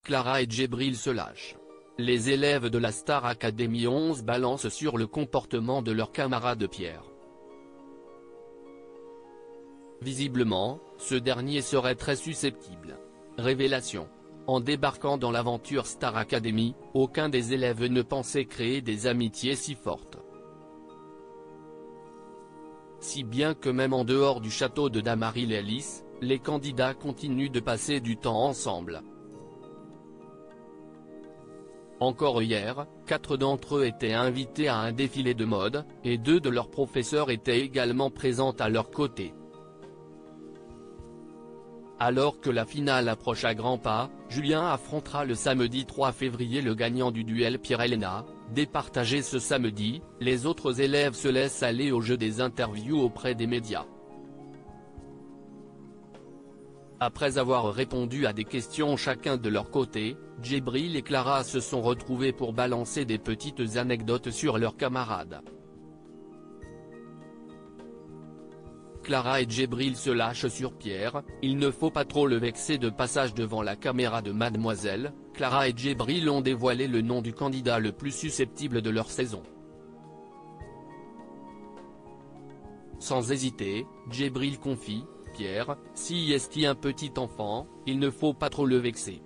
Clara et Djibril se lâchent. Les élèves de la Star Academy 11 balancent sur le comportement de leur camarade Pierre. Visiblement, ce dernier serait très susceptible. Révélation. En débarquant dans l'aventure Star Academy, aucun des élèves ne pensait créer des amitiés si fortes. Si bien que même en dehors du château de Damary-les-Lys, les candidats continuent de passer du temps ensemble. Encore hier, 4 d'entre eux étaient invités à un défilé de mode, et 2 de leurs professeurs étaient également présents à leur côté. Alors que la finale approche à grands pas, Julien affrontera le samedi 3 février le gagnant du duel Pierre-Elena. Départagés ce samedi, les autres élèves se laissent aller au jeu des interviews auprès des médias. Après avoir répondu à des questions chacun de leur côté, Djibril et Clara se sont retrouvés pour balancer des petites anecdotes sur leurs camarades. Clara et Djibril se lâchent sur Pierre, il ne faut pas trop le vexer de passage devant la caméra de Mademoiselle. Clara et Djibril ont dévoilé le nom du candidat le plus susceptible de leur saison. Sans hésiter, Djibril confie, Pierre, si est un petit enfant, il ne faut pas trop le vexer.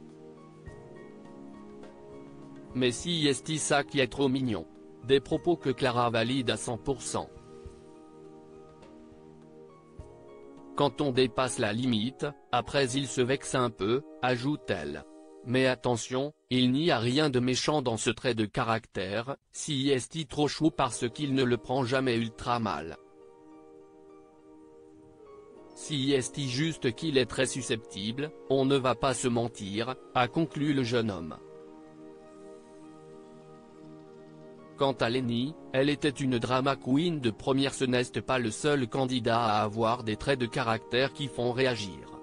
Mais si est ça qui est trop mignon. Des propos que Clara valide à 100%. Quand on dépasse la limite, après il se vexe un peu, ajoute-t-elle. Mais attention, il n'y a rien de méchant dans ce trait de caractère, si est trop chou parce qu'il ne le prend jamais ultra mal. Si est juste qu'il est très susceptible, on ne va pas se mentir, a conclu le jeune homme. Quant à Lenny, elle était une drama queen de première, ce n'est pas le seul candidat à avoir des traits de caractère qui font réagir.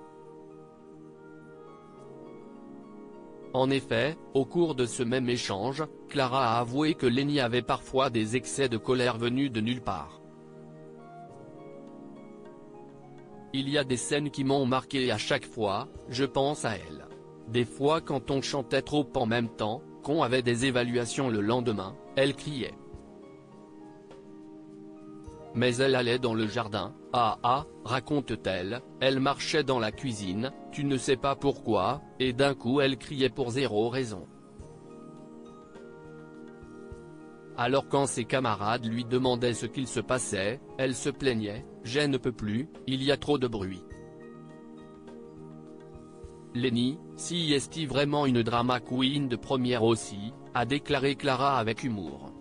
En effet, au cours de ce même échange, Clara a avoué que Lenny avait parfois des excès de colère venus de nulle part. Il y a des scènes qui m'ont marqué et à chaque fois, je pense à elle. Des fois quand on chantait trop en même temps, qu'on avait des évaluations le lendemain, elle criait. Mais elle allait dans le jardin, raconte-t-elle, elle marchait dans la cuisine, tu ne sais pas pourquoi, et d'un coup elle criait pour zéro raison. Alors quand ses camarades lui demandaient ce qu'il se passait, elle se plaignait, je ne peux plus, il y a trop de bruit. Lenny, si est vraiment une drama queen de première aussi, a déclaré Clara avec humour.